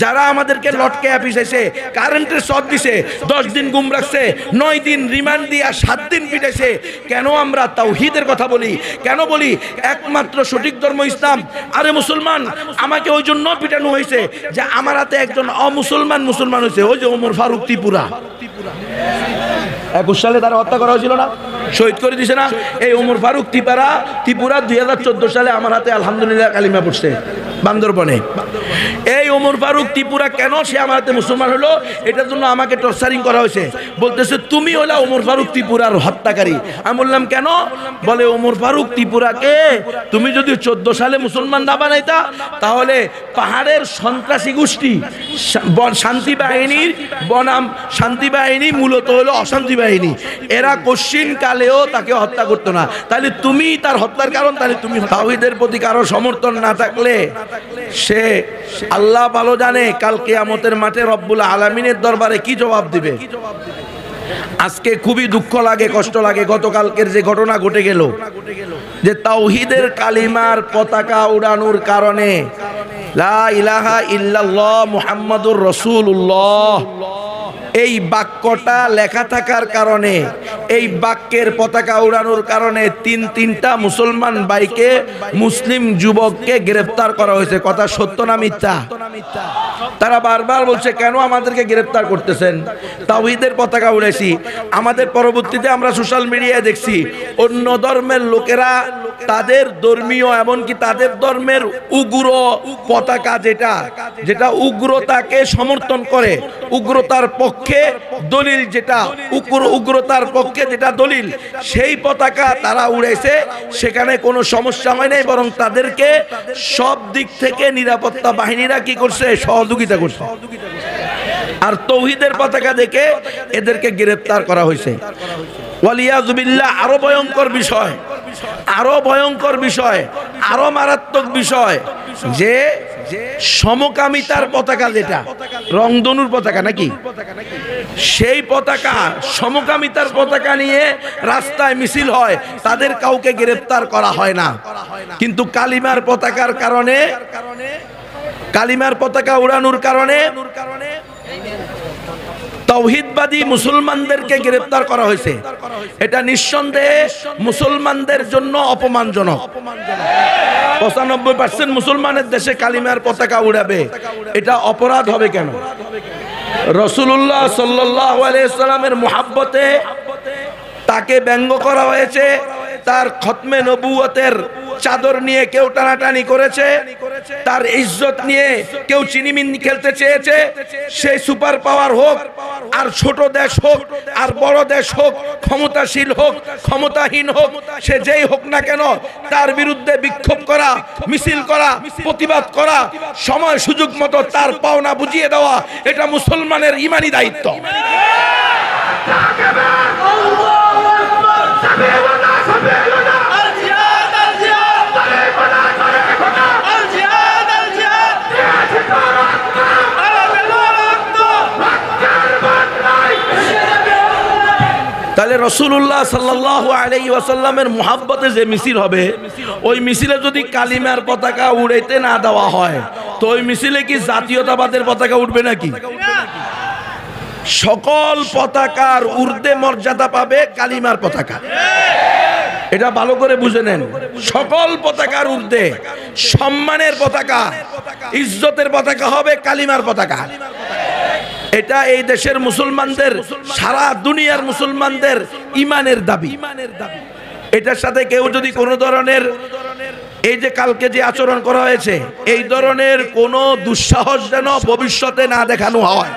যারা আমাদেরকে লটকে পিটাইছে, কারেন্টের শক দিছে, 10 দিন গুম রাখছে, 9 দিন রিমান্ড দিয়া 7 দিন পিটাইছে, কেন আমরা তাওহীদের কথা বলি? কেন বলি একমাত্র সঠিক ধর্ম ইসলাম? আরে মুসলমান, আমাকে ওই জন্য পিটানো হয়েছে যে আমার হাতে একজন অমুসলমান মুসলমান হয়েছে, ওই যে ওমর ফারুক ত্রিপুরা। 21 সালে তারা হত্যা করা হয়েছিল না, শহীদ করে দিছে না? এই ওমর ফারুক ত্রিপুরা 2014 সালে আমার হাতে আলহামদুলিল্লাহ কালিমা পড়ছে বান্দরবনে। এই ওমর ফারুক ত্রিপুরা কেন সে আমার হাতে মুসলমান হলো? এটার জন্য আমাকে টর্চারিং করা হয়েছে। বলতেছে তুমি হলো ওমর ফারুক ত্রিপুরার হত্যাকারী। আমি বললাম কেন? বলে ওমর ফারুক ত্রিপুরাকে তুমি যদি 14 সালে মুসলমান না বানাইতা, তাহলে পাহাড়ের সন্ত্রাসী গোষ্ঠী শান্তি বাহিনীর বনাম শান্তি বাহিনী মূলত হলো অশান্তি বাহিনী, এরা কোশ্চিন কালেও তাকে হত্যা করতো না। তাহলে তুমি তার হত্যার কারণ, তাহলে তুমি তাওহীদের প্রতি কারো সমর্থন না থাকলে সে আল্লাহ ভালো জানে কাল কিয়ামতের মাঠে রব্বুল আলামিনের দরবারে কি জবাব দিবে। আজকে খুবই দুঃখ লাগে, কষ্ট লাগে, গতকালকের যে ঘটনা ঘটে গেল, যে তাওহীদের কালিমার পতাকা উড়ানোর কারণে লা ইলাহা ইল্লাল্লাহ মুহাম্মাদুর রাসূলুল্লাহ এই বাক্যটা লেখা থাকার কারণে, এই বাক্যের পতাকা উড়ানোর কারণে তিনটা মুসলমান ভাইকে, মুসলিম যুবককে গ্রেফতার করা হয়েছে। কথা সত্য না মিথ্যা? তারা বারবার বলছে কেন আমাদেরকে গ্রেফতার করতেছেন? তাওহীদের পতাকা উড়েছি। আমাদের পরবর্তীতে আমরা সোশ্যাল মিডিয়ায় দেখছি অন্য ধর্মের লোকেরা তাদের ধর্মীয়, এমনকি তাদের ধর্মের উগ্র পতাকা, যেটা উগ্রতাকে সমর্থন করে, উগ্রতার পক্ষে দলিল, যেটা উগ্রতার পক্ষে যেটা দলিল, সেই পতাকা তারা উড়াইছে। সেখানে কোনো সমস্যা হয় নাই, বরং তাদেরকে সব দিক থেকে নিরাপত্তা বাহিনীরা কি করছে? সহযোগিতা করছে। আর তাওহীদের পতাকা দেখে এদেরকে গ্রেফতার করা হয়েছে। ওয়ালিয়াযু বিল্লাহ। আরো ভয়ঙ্কর বিষয়, আরো ভয়ঙ্কর বিষয়, আরো মারাত্মক বিষয়, যে সমকামিতার পতাকা, যেটা রংধনুর পতাকা নাকি, সেই পতাকা, সমকামিতার পতাকা নিয়ে রাস্তায় মিছিল হয়, তাদের কাউকে গ্রেফতার করা হয় না। কিন্তু কালিমার পতাকার কারণে, কালিমার পতাকা উড়ানোর কারণে তাওহীদবাদী মুসলমানদেরকে গ্রেফতার করা হয়েছে। এটা নিঃসন্দেহে মুসলমানদের জন্য অপমানজনক। 95% মুসলমানের দেশে কালিমার পতাকা উড়াবে, এটা অপরাধ হবে কেন? রাসূলুল্লাহ সাল্লাল্লাহু আলাইহি ওয়াসাল্লামের মুহাব্বতে তাকে ব্যঙ্গ করা হয়েছে, তার খতমে নবুয়তের চাদর নিয়ে কেউ টানাটানি করেছে, তার ইজ্জত নিয়ে কেউ চিনিমিন খেলতে চেয়েছে। সেই সুপার পাওয়ার হোক আর ছোট দেশ হোক আর বড় দেশ হোক, ক্ষমতাশীল হোক ক্ষমতাহীন হোক, সে যেই হোক না কেন, তার বিরুদ্ধে বিক্ষোভ করা, মিছিল করা, প্রতিবাদ করা, সময় সুযোগ মতো তার পাওনা বুঝিয়ে দেওয়া, এটা মুসলমানের ঈমানি দায়িত্ব। তাহলে রাসূলুল্লাহ সাল্লাল্লাহু আলাইহি ওয়াসাল্লামের মুহাব্বতে যে মিছিল হবে, ওই মিছিলে যদি কালিমার পতাকা উড়াইতে না দেওয়া হয়, তো ওই মিছিলে কি জাতীয়তাবাদের পতাকা উঠবে নাকি? সকল পতাকার ঊর্ধ্বে মর্যাদা পাবে কালিমার পতাকা। এটা ভালো করে বুঝে নেন। সকল পতাকার ঊর্ধ্বে সম্মানের পতাকা, ইজ্জতের পতাকা হবে কালিমার পতাকা। এটা এই দেশের মুসলমানদের, সারা দুনিয়ার মুসলমানদের ঈমানের দাবি। এটার সাথে কেউ যদি কোনো ধরনের, এই যে কালকে যে আচরণ করা হয়েছে, এই ধরনের কোনো দুঃসাহস যেন ভবিষ্যতে না দেখানো হয়।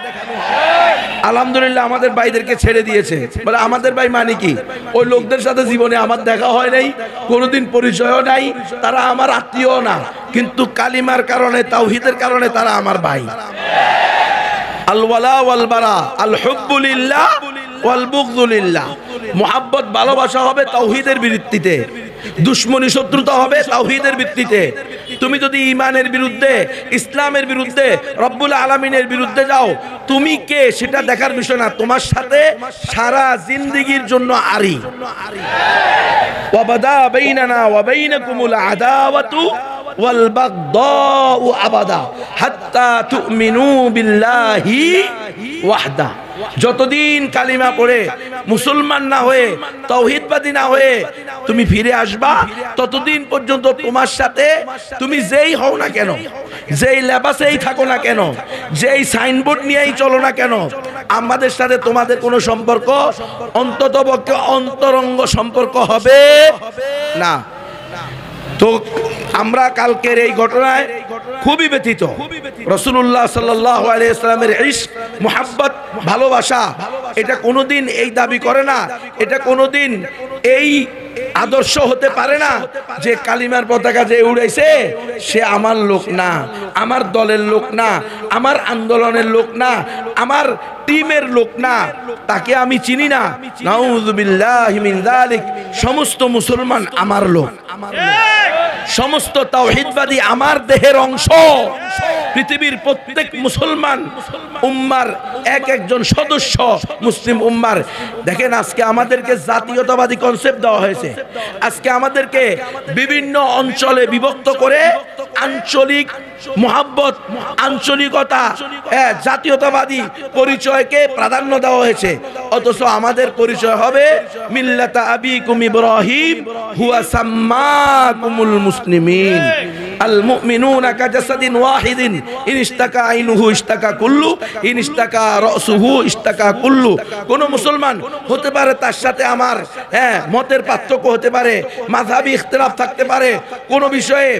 আলহামদুলিল্লাহ আমাদের ভাইদেরকে ছেড়ে দিয়েছে। বলে আমাদের ভাই মানে কি? ওই লোকদের সাথে জীবনে আমার দেখা হয় নাই, কোনোদিন পরিচয়ও নাই, তারা আমার আত্মীয় না, কিন্তু কালিমার কারণে, তাওহীদের কারণে তারা আমার ভাই। আল ওয়ালা ওয়াল বারা, আল হুব্বু লিল্লাহ ওয়াল বুগযু লিল্লাহ। মুহাব্বত, ভালোবাসা হবে তাওহীদের ভিত্তিতে, দুশমনী শত্রুতা হবে তাওহীদের ভিত্তিতে। তুমি যদি ঈমানের বিরুদ্ধে, ইসলামের বিরুদ্ধে, রব্বুল আলামিনের বিরুদ্ধে যাও, তুমি কে সেটা দেখার বিষয় না, তোমার সাথে সারা জিন্দেগীর জন্য আরি। ওয়া বাদা বাইনানা ওয়া বাইনাকুমুল আদাওয়াতু ওয়াল বাগদাউ আবাদা হাত্তা তুমিনু বিল্লাহি ওয়াহদা। যতদিন কালিমা পড়ে মুসলমান না হয়ে তাওহীদবাদী না হয়ে তুমি ফিরে আসবা, ততদিন পর্যন্ত তোমার সাথে তুমি যেই হও না কেন, যেই লেবাসেই থাকো না কেন, যেই সাইনবোর্ড নিয়েই চলো না কেন, আমাদের সাথে তোমাদের কোনো সম্পর্ক অন্ততপক্ষে অন্তরঙ্গ সম্পর্ক হবে না। তো আমরা কালকের এই ঘটনায় খুবই ব্যথিত। রাসূলুল্লাহ সাল্লাল্লাহু আলাইহি ওয়াসাল্লামের ইশক, মুহাব্বত, ভালোবাসা এটা কোনোদিন এই দাবি করে না, এটা কোনোদিন এই আদর্শ হতে পারে না যে কালিমার পতাকা যে উড়াইছে সে আমার লোক না, আমার দলের লোক না, আমার আন্দোলনের লোক না, আমার টিমের লোক না, তাকে আমি চিনি না। নাউযুবিল্লাহি মিন যালিক। সমস্ত মুসলমান আমার লোক, সমস্ত তাওহীদবাদী আমার দেহের অংশ। পৃথিবীর প্রত্যেক মুসলমান উম্মার এক একজন সদস্য মুসলিম উম্মার। দেখেন আজকে আমাদেরকে জাতীয়তাবাদী কনসেপ্ট দেওয়া হয়েছে, আজকে আমাদেরকে বিভিন্ন অঞ্চলে বিভক্ত করে আঞ্চলিক মুহাব্বত, আঞ্চলিকতা, জাতীয়তাবাদী পরিচয়কে প্রাধান্য দেওয়া হয়েছে। অথচ আমাদের পরিচয় হবে মিল্লাতা আবিকুম ইব্রাহিম হুয়া সাম্মাকুমুল মুসলিমিন। আল মুমিনুনা কাজাসাদিন ওয়াহিদিন ইন ইশতাকা আইনুহু ইশতাকা কুল্লু ইন ইশতাকা রাসুহু ইশতাকা কুল্লু। কোন মুসলমান হতে পারে তার সাথে আমার মতের পার্থক্য হতে পারে, মাযহাবী ইখতিলাফ থাকতে পারে, কোন বিষয়ে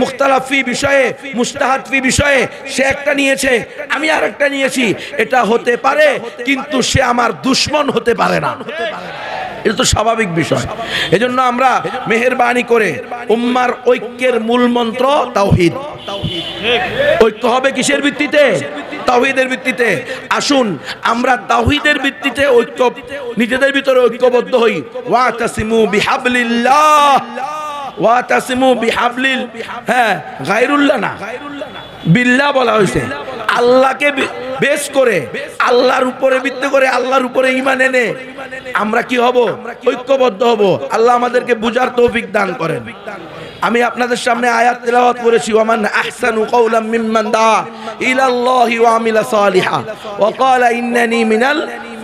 মুখতালাফি বিষয়ে, মুস্তাহাদফি বিষয়ে সে একটা নিয়েছে, আমি আরেকটা নিয়েছি, এটা হতে পারে, কিন্তু সে আমার দুশমন হতে পারে না। এটা তো স্বাভাবিক বিষয়। এজন্য আমরা মেহেরবানি করে উম্মার ঐক্যের মূল মন্ত্র তাওহীদ। ঐক্য হবে কিসের ভিত্তিতে? তাওহীদের ভিত্তিতে। আসুন আমরা তাওহীদের ভিত্তিতে ঐক্য, নিজেদের ভিতরে ঐক্যবদ্ধ হই। ওয়াতাসিমু বিহাবলিল্লাহ, ওয়াতাসিমু বিহাবলিল, গায়রুল্লাহ না, বিল্লাহ বলা হয়েছে। আল্লাহকে বেস করে, আল্লাহর উপরে ভিত্তি করে, আল্লাহর উপরে ঈমান এনে আমরা কি হব? ঐক্যবদ্ধ হব। আল্লাহ আমাদেরকে বুঝার তৌফিক দান করেন। আমি আপনাদের সামনে আয়াত তেলাওয়াত করেছি, ওয়ামান আহসানু কাওলাম মিম্মান দা ইলাল্লাহি ওয়া আমিলা সালিহা ওয়া ক্বালা ইন্নানি মিনাল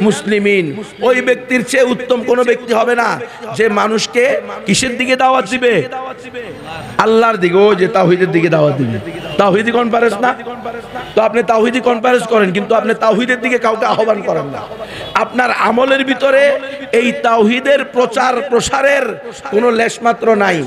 মুসলিমিন। ওই ব্যক্তির চেয়ে উত্তম কোনো ব্যক্তি হবে না যে মানুষকে কিসের দিকে দাওয়াত দিবে? আল্লাহর দিকে, ও যে তাওহীদের দিকে দাওয়াত দিবে। তাওহীদি কনফারেন্স না তো আপনি তাওহীদি কনফারেন্স করেন, কিন্তু আপনি তাওহীদের দিকে কাউকে আহ্বান করেন না। আপনার আমলের ভিতরে এই তাওহীদের প্রচার প্রসারের কোনো লেশমাত্র নাই।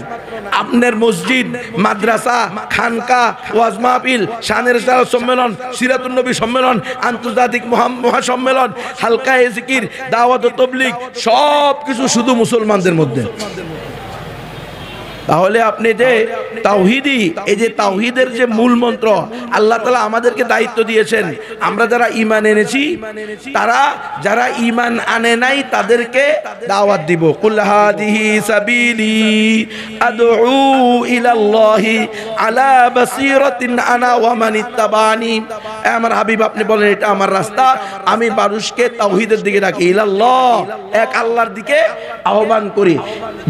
আপনার মসজিদ, মাদ্রাসা, খানকা, ওয়াজ মাহফিল, শানের ইসলাম সম্মেলন, সিরাতুন নবী সম্মেলন, আন্তর্জাতিক মহাসম্মেলন, হালকায়ে জিকির, দাওয়াত ও তাবলীগ সব কিছু শুধু মুসলমানদের মধ্যে। তাহলে আপনি যে তাওহীদি, এই যে তাওহীদের যে মূল মন্ত্র আল্লাহ তাআলা আমাদেরকে দায়িত্ব দিয়েছেন, আমরা যারা ঈমান এনেছি, তারা যারা ঈমান আনে নাই তাদেরকে দাওয়াত দিব। কুল হাদিহি সাবিলি আদউ ইলাল্লাহি আলা বাসীরাতিন আনা ওয়া মান ইত্তাবানি। আমার হাবিব আপনি বলেন এটা আমার রাস্তা, আমি মানুষকে তাওহীদের দিকে ডাকি, ইলাল্লাহ, এক আল্লাহর দিকে আহ্বান করি,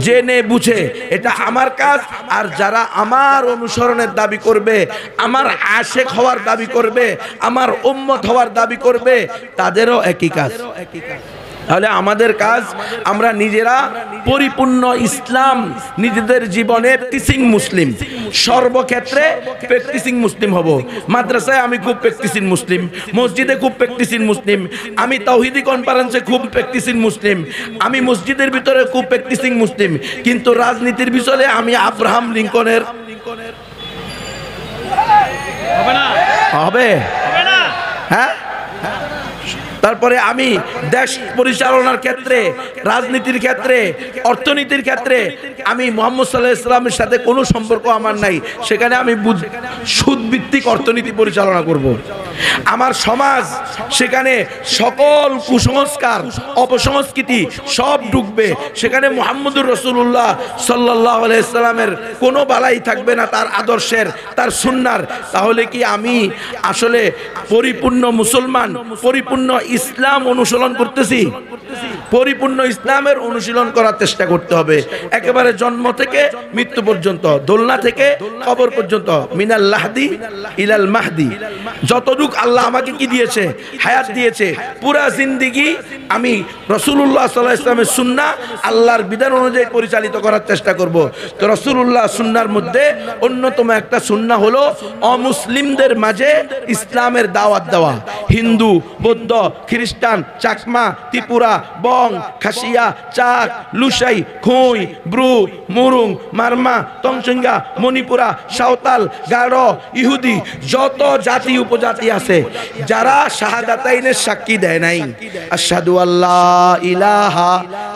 জেনে বুঝে এটা আমার কাজ। আর যারা আমার অনুসরণের দাবি করবে, আমার আশেক হওয়ার দাবি করবে, আমার উম্মত হওয়ার দাবি করবে, তাদেরও একই কাজ। তাহলে আমাদের কাজ, আমরা নিজেরা পরিপূর্ণ ইসলাম নিজেদের জীবনে প্র্যাকটিসিং মুসলিম, সর্বক্ষেত্রে প্র্যাকটিসিং মুসলিম হব। মাদ্রাসায় আমি খুব প্র্যাকটিসিং মুসলিম, মসজিদে খুব প্র্যাকটিসিং মুসলিম, আমি তাওহীদি কনফারেন্সে খুব প্র্যাকটিসিং মুসলিম, আমি মসজিদের ভিতরে খুব প্র্যাকটিসিং মুসলিম, কিন্তু রাজনীতির বিষয়ে আমি আব্রাহাম লিঙ্কনের হবে। হ্যাঁ, তারপরে আমি দেশ পরিচালনার ক্ষেত্রে, রাজনীতির ক্ষেত্রে, অর্থনীতির ক্ষেত্রে আমি মুহাম্মদ সাল্লাল্লাহু আলাইহি ওয়াসাল্লামের সাথে কোনো সম্পর্ক আমার নাই। সেখানে আমি সুদভিত্তিক অর্থনীতি পরিচালনা করব। আমার সমাজ, সেখানে সকল কুসংস্কার, অপসংস্কৃতি সব ঢুকবে। সেখানে মুহাম্মদুর রাসূলুল্লাহ সাল্লাল্লাহু আলাইহি ওয়াসাল্লামের কোনো বালাই থাকবে না, তার আদর্শের, তার সুন্নাহর। তাহলে কি আমি আসলে পরিপূর্ণ মুসলমান, পরিপূর্ণ ইসলাম অনুশীলন করতেছি? পরিপূর্ণ ইসলামের অনুশীলন করার চেষ্টা করতে হবে, একেবারে জন্ম থেকে মৃত্যু পর্যন্ত, দোলনা থেকে কবর পর্যন্ত, মিনাল লাহদি ইলাল মাহদি। যতটুকু আল্লাহ আমাকে কি দিয়েছে, হায়াত দিয়েছে, পুরা জিন্দেগি আমি রাসূলুল্লাহ সাল্লাল্লাহু আলাইহি ওয়াসাল্লামের সুন্নাহ, আল্লাহর বিধান অনুযায়ী পরিচালিত করার চেষ্টা করব। তো রাসূলুল্লাহ সুন্নাহর মধ্যে অন্যতম একটা সুন্নাহ হলো অমুসলিমদের মাঝে ইসলামের দাওয়াত দেওয়া। হিন্দু, বৌদ্ধ, খ্রিস্টান, চাকমা, ত্রিপুরা, বং, খাসিয়া, চাক, লুসাই, খুই, ব্রু, মুরুং, মারমা, তংসিঙ্গা, মণিপুরা, সাঁওতাল, গারো, ইহুদি, যত জাতি উপজাতি আছে, যারা শাহাদাতাইনের সাক্ষী দেয় নাই, আশহাদু আল্লাহ ইলাহা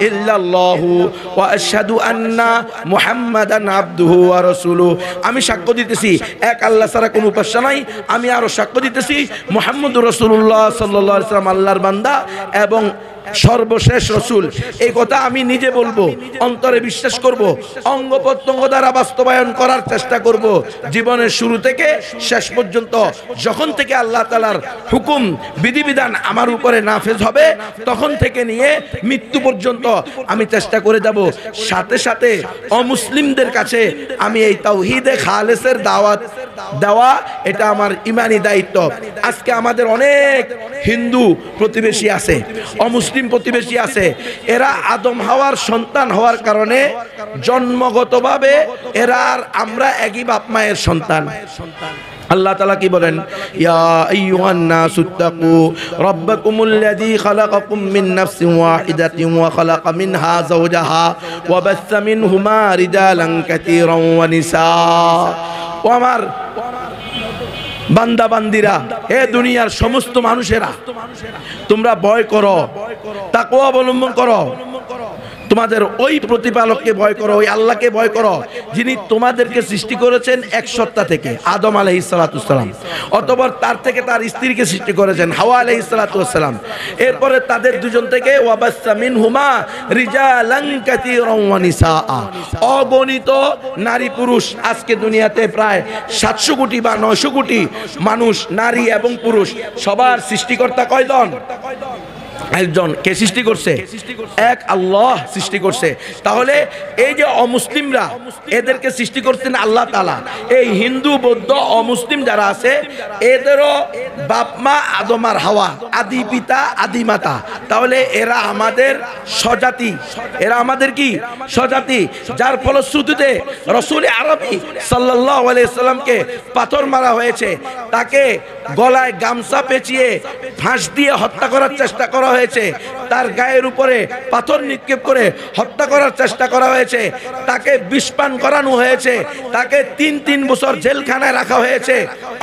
ইল্লাল্লাহু ওয়া আশহাদু আন্না মুহাম্মাদান আবদুহু ওয়া রাসূলুহু, আমি সাক্ষ্য দিতেছি এক আল্লাহ ছাড়া কোনো উপাস্য নাই, আমি আরো সাক্ষ্য দিতেছি মুহাম্মদুর রাসূলুল্লাহ সাল্লাল্লাহু আলাইহি ওয়াসাল্লাম আল্লাহর বান্দা এবং সর্বশেষ রসুল। এই কথা আমি নিজে বলবো, অন্তরে বিশ্বাস করব, অঙ্গ প্রত্যঙ্গ দ্বারা বাস্তবায়ন করার চেষ্টা করব। জীবনের শুরু থেকে শেষ পর্যন্ত যখন থেকে আল্লাহ তাআলার হুকুম বিধিবিধান আমার উপরে নাফেজ হবে, তখন থেকে নিয়ে মৃত্যু পর্যন্ত আমি চেষ্টা করে যাব। সাথে সাথে অমুসলিমদের কাছে আমি এই তাওহীদে খালেসের দাওয়াত দেওয়া, এটা আমার ইমানি দায়িত্ব। আজকে আমাদের অনেক হিন্দু প্রতিবেশী আছে, অমুসলিম প্রতিবেশী আছে, এরা আদম হাওয়ার সন্তান হওয়ার কারণে জন্মগতভাবে এরা আর আমরা একই বাপ মায়ের সন্তান। আল্লাহ তাআলা কি বলেন, ইয়া আইয়ুহান নাসুত্তাকু রাব্বাকুমুল্লাযী খালাকাকুম মিন নাফসিন ওয়াহিদাতিন ওয়া খালাকা মিনহা যাওজাহা ওয়া বাসসা মিনহুমা রিজালান কাসীরান ওয়া নিসা। ও আমার বান্দা বান্দিরা, হে দুনিয়ার সমস্ত মানুষেরা, তোমরা ভয় করো, তাকওয়া অবলম্বন করো, তোমাদের ওই প্রতিপালককে ভয় করো, ওই আল্লাহকে ভয় করো যিনি তোমাদেরকে সৃষ্টি করেছেন এক সত্তা থেকে, আদম আলাইহিস সালাতু সালাম, অতঃপর তার থেকে তার স্ত্রীকে সৃষ্টি করেছেন হাওয়া আলাইহিস সালাতু সালাম, এরপরে তাদের দুজন থেকে ওয়াবাসসা মিনহুমা রিজালান কাসীরান ওয়া নিসা, অগণিত নারী পুরুষ, আজকে দুনিয়াতে প্রায় 700 কোটি বা 900 কোটি মানুষ, নারী এবং পুরুষ, সবার সৃষ্টিকর্তা কয়জন? একজন। কে সৃষ্টি করছে? এক আল্লাহ সৃষ্টি করছে। তাহলে এই যে অমুসলিমরা, এদেরকে সৃষ্টি করছেন আল্লাহ তাআলা। এই হিন্দু, বৌদ্ধ, অমুসলিম যারা আছে, এদেরও বাপ মা আদম আর হাওয়া, আদি পিতা আদি মাতা। তাহলে এরা আমাদের স্বজাতি, এরা আমাদের কি স্বজাতি, যার ফলশ্রুতিতে রাসূল আরবি সাল্লাল্লাহু আলাইহি সাল্লামকে পাথর মারা হয়েছে, তাকে গলায় গামছা পেঁচিয়ে ফাঁস দিয়ে হত্যা করার চেষ্টা করা হয়েছে, তার গায়ের উপরে পাথর নিক্ষেপ করে হত্যা করার চেষ্টা করা হয়েছে, তাকে বিষপান করানো হয়েছে, তাকে 3 বছর জেলখানায় রাখা হয়েছে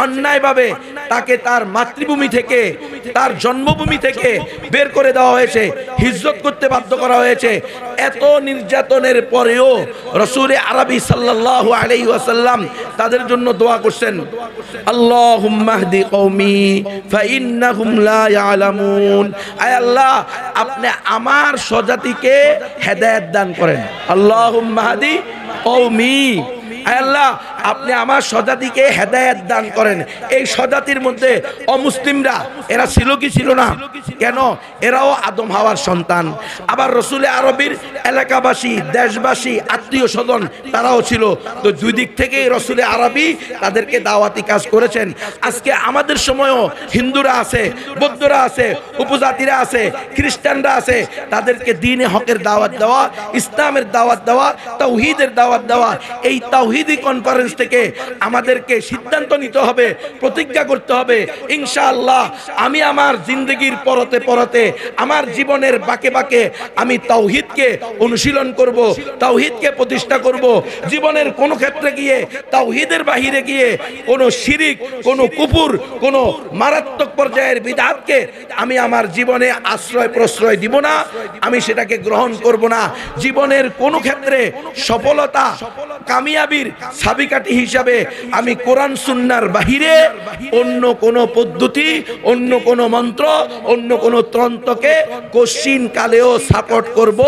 অন্যায়ভাবে, তাকে তার মাতৃভূমি থেকে, তার জন্মভূমি থেকে বের করে দেওয়া হয়েছে, হিজরত করতে বাধ্য করা হয়েছে। এত নির্যাতনের পরেও রাসূল আরবি সাল্লাল্লাহু আলাইহি ওয়াসাল্লাম তাদের জন্য দোয়া করছেন, আল্লাহুম্মা হদি কওমি ফাইন্নাহুম লা ইয়ালামুন। আয় আল্লাহ, আপনি আমার স্বজাতিকে হেদায়েত দান করেন। আল্লাহুম্মা হদি কওমি, আয় আল্লাহ, আপনি আমার স্বজাতিকে হেদায়েত দান করেন। এই স্বজাতির মধ্যে অমুসলিমরা, এরা ছিল কি ছিল না? কেন? এরাও আদম হাওয়ার সন্তান। আবার রাসূল আরবির এলাকাবাসী, দেশবাসী, আত্মীয় স্বজন, তারাও ছিল। তো দুই দিক থেকেই রাসূল আরবি তাদেরকে দাওয়াতি কাজ করেছেন। আজকে আমাদের সময়ও হিন্দুরা আছে, বৌদ্ধরা আছে, উপজাতিরা আছে, খ্রিস্টানরা আছে, তাদেরকে দ্বীনে হকের দাওয়াত দেওয়া, ইসলামের দাওয়াত দেওয়া, তাওহীদের দাওয়াত দেওয়া। এই তাওহীদি কনফারেন্স থেকে আমাদেরকে সিদ্ধান্ত নিতে হবে, প্রতিজ্ঞা করতে হবে, ইনশাআল্লাহ আমি আমার জিন্দগির পরতে পরতে, আমার জীবনের বাঁকে বাঁকে আমি তাওহীদকে অনুশীলন করব, তাওহীদকে প্রতিষ্ঠা করব। জীবনের কোন ক্ষেত্রে গিয়ে, তাওহীদের বাহিরে গিয়ে কোনো শিরিক, কোনো কুফর, কোনো মারাত্মক পর্যায়ের বিদআতকে আমি আমার জীবনে আশ্রয় প্রশ্রয় দিব না, আমি সেটাকে গ্রহণ করব না। জীবনের কোন ক্ষেত্রে সফলতা, কামিয়াবির চাবিকাঠি হিসাবে আমি কোরআন সুন্নাহর বাহিরে অন্য কোন পদ্ধতি, অন্য কোন মন্ত্র, অন্য কোন তন্ত্রকে কোশ্চিন কালেও সাপোর্ট করব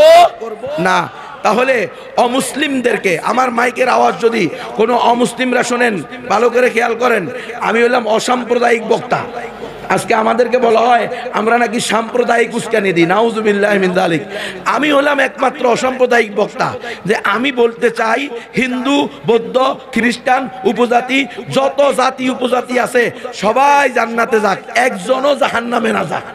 না। তাহলে অমুসলিমদেরকে, আমার মাইকের আওয়াজ যদি কোনো অমুসলিমরা শোনেন, ভালো করে খেয়াল করেন, আমি হলাম অসাম্প্রদায়িক বক্তা, আজকে আমাদেরকে বলা হয় আমরা নাকি সাম্প্রদায়িক উস্কানি দিই, নাউজুবিল্লাহি মিন যালিক। আমি হলাম একমাত্র অসাম্প্রদায়িক বক্তা, যে আমি বলতে চাই হিন্দু, বৌদ্ধ, খ্রিস্টান, উপজাতি, যত জাতি উপজাতি আছে সবাই জান্নাতে যাক, একজনও জাহান্নামে না যাক।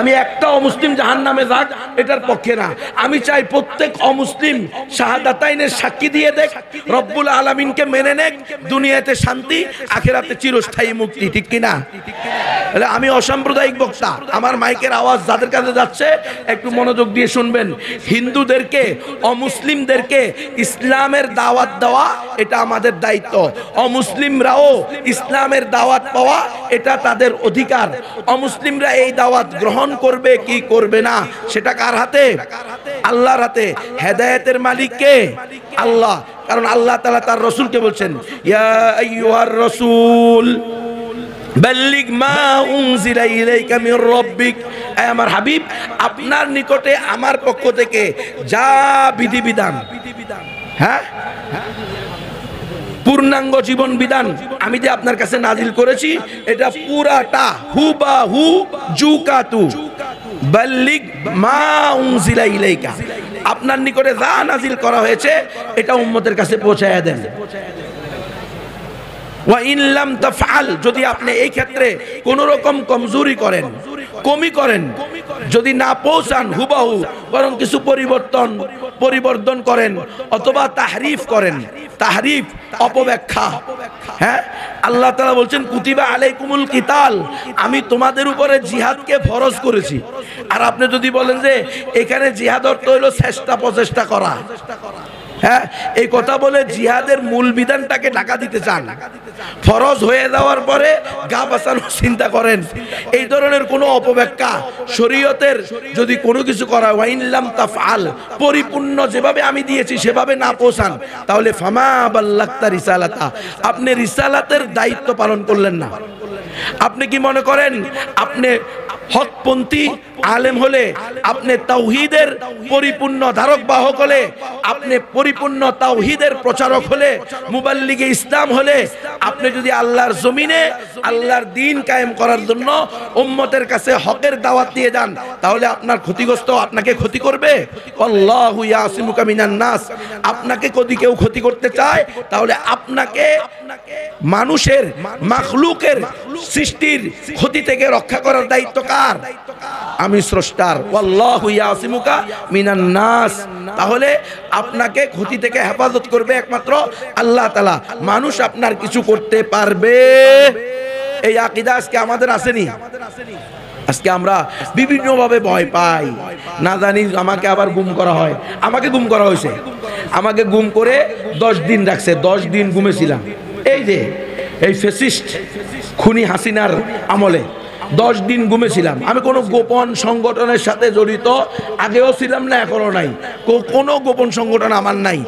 আমি একটা অমুসলিম জাহান্নামে যাক এটার পক্ষে না। আমি চাই প্রত্যেক অমুসলিম শাহাদাতাইনের সাক্ষী দিয়ে দেখ, রব্বুল আলামিনকে মেনে নেক, দুনিয়াতে শান্তি, আখিরাতে চিরস্থায়ী মুক্তি, ঠিক কি না? আমি অসাম্প্রদায়িক বক্তা, আমার মাইকের আওয়াজ যাদের কাছে যাচ্ছে একটু মনোযোগ দিয়ে শুনবেন। হিন্দুদেরকে, অমুসলিমদেরকে ইসলামের দাওয়াত দেওয়া এটা আমাদের দায়িত্ব, অমুসলিমরাও ইসলামের দাওয়াত পাওয়া এটা তাদের অধিকার। অমুসলিমরা এই দাওয়াত গ্রহণ করবে কি করবে না সেটা কার হাতে? আল্লাহর হাতে। হেদায়েতের মালিক কে? আল্লাহ। কারণ আল্লাহ তাআলা তার রাসূলকে বলছেন, ইয়া আইয়ুহার রাসূল বাল্লিগ মা উনজিলা ইলাইকা মির রাব্বিক, হে আমার হাবিব আপনার নিকটে আমার পক্ষ থেকে যা বিধিবিধান, হ্যাঁ পূর্ণাঙ্গ জীবন বিধান আমি যে আপনার কাছে নাজিল করেছি এটা পুরাটা হুবাহু জুকাতু বাল্লিগ মা উনজিলা ইলাইকা, আপনার নিকটে যা নাজিল করা হয়েছে এটা উম্মতের কাছে পৌঁছায়া দেন। ওয়া ইন লাম তাফআল, যদি আপনি এই ক্ষেত্রে কোন রকম কমজোরি করেন, কমি করেন, যদি না পৌঁছান হুবাহু বরং কিছু পরিবর্তন করেন অথবা তাহরিফ করেন, তাহরিফ অপব্যাখ্যা, হ্যাঁ আল্লাহ তাআলা বলছেন কুতিবা আলাইকুমুল কিতাল, আমি তোমাদের উপরে জিহাদকে ফরজ করেছি। আর আপনি যদি বলেন যে এখানে জিহাদ অর্থ হলো চেষ্টা প্রচেষ্টা করা, হ্যাঁ এই কথা বলে জিহাদের মূল বিধানটাকে ঢাকা দিতে চান, ফরজ হয়ে যাওয়ার পরে গা বাঁচানোর চিন্তা করেন, এই ধরনের কোনো অপব্যাখ্যা শরীয়তের যদি কোনো কিছু করা ওয়া ইন লাম তাফআল, পরিপূর্ণ যেভাবে আমি দিয়েছি সেভাবে না পৌঁছান তাহলে ফামা বাল্লাগতা রিসালাতা, আপনি রিসালাতের দায়িত্ব পালন করলেন না। আপনি কি মনে করেন আপনি হকপন্থী আলেম হলে, আপনি তাওহীদের পরিপূর্ণ ধারক বাহক হলে, আপনি পরিপূর্ণ তাওহীদের প্রচারক হলে, মুবাল্লিগে ইসলাম হলে, আপনি যদি আল্লাহর জমিনে আল্লাহর দ্বীন কায়েম করার জন্য উম্মতের কাছে হকের দাওয়াত দিয়ে যান তাহলে আপনার ক্ষতিগ্রস্ত আপনাকে ক্ষতি করবে? আল্লাহু ইয়াসিমুকা মিনান নাস, আপনাকে যদি কেউ ক্ষতি করতে চায় তাহলে আপনাকে মানুষের মাখলুকের সৃষ্টির ক্ষতি থেকে রক্ষা করার দায়িত্ব কার? আমি স্রষ্টার। আল্লাহু ইয়াসিমুকা মিনান নাস, তাহলে আপনাকে ক্ষতি থেকে হেফাজত করবে একমাত্র আল্লাহ তাআলা, মানুষ আপনার কিছু করতে পারবে? এই আকীদা আজকে আমাদের আসেনি। আজকে আমরা বিভিন্নভাবে ভয় পাই, না জানি আমাকে আবার গুম করা হয়, আমাকে গুম করা হয়েছে, আমাকে গুম করে 10 দিন রাখছে, 10 দিন গুমেছিলাম। এই যে এই ফ্যাসিস্ট খুনি হাসিনার আমলে 10 দিন গুমেছিলাম। আমি কোনো গোপন সংগঠনের সাথে জড়িত আগেও ছিলাম না, এখনো নাই, কোনো গোপন সংগঠন আমার নাই।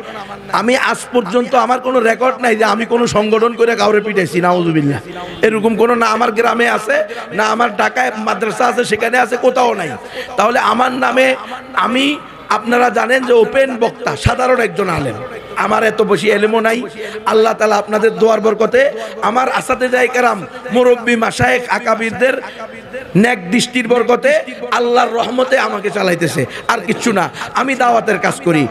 আমি আজ পর্যন্ত আমার কোনো রেকর্ড নাই যে আমি কোনো সংগঠন করে কাউরে পিটাইছি, নাউজুবিল্লাহ, এরকম কোনো না আমার গ্রামে আছে, না আমার ঢাকায় মাদ্রাসা আছে সেখানে আছে, কোথাও নাই। তাহলে আমার নামে আমি, আপনারা জানেন যে ওপেন বক্তা, সাধারণ একজন আলেম, আমার এত বেশি এলেমও নাই। আল্লাহ তাআলা আপনাদের দোয়ার বরকতে, আমার আসাতেজায়ে কেরাম, মুরব্বী মাশায়েখ আকাবিরদের নেক দৃষ্টির বরকতে, আল্লাহর রহমতে আমাকে চালাইতেছে, আর কিচ্ছু না। আমি দাওয়াতের কাজ করি,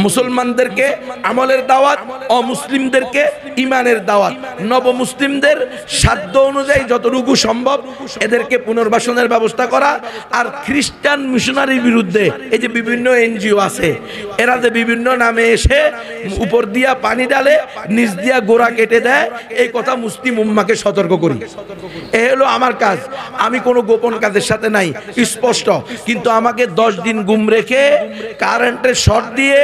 মুসলমানদেরকে আমলের দাওয়াত, অমুসলিমদেরকে ইমানের দাওয়াত, নবমুসলিমদের সাধ্য অনুযায়ী যতটুকু সম্ভব এদেরকে পুনর্বাসনের ব্যবস্থা করা। আর খ্রিস্টান মিশনারির বিরুদ্ধে এই যে বিভিন্ন এনজিও আছে, এরা যে বিভিন্ন নামে এসে উপর দিয়া পানি ডালে, নিচ দিয়া গোড়া কেটে দেয়, এই কথা মুসলিম উম্মাকে সতর্ক করি। এ হলো আমার কাজ, আমি কোনো গোপন কাজের সাথে নাই, স্পষ্ট। কিন্তু আমাকে 10 দিন গুম রেখে কারেন্টের শর্ট দিয়ে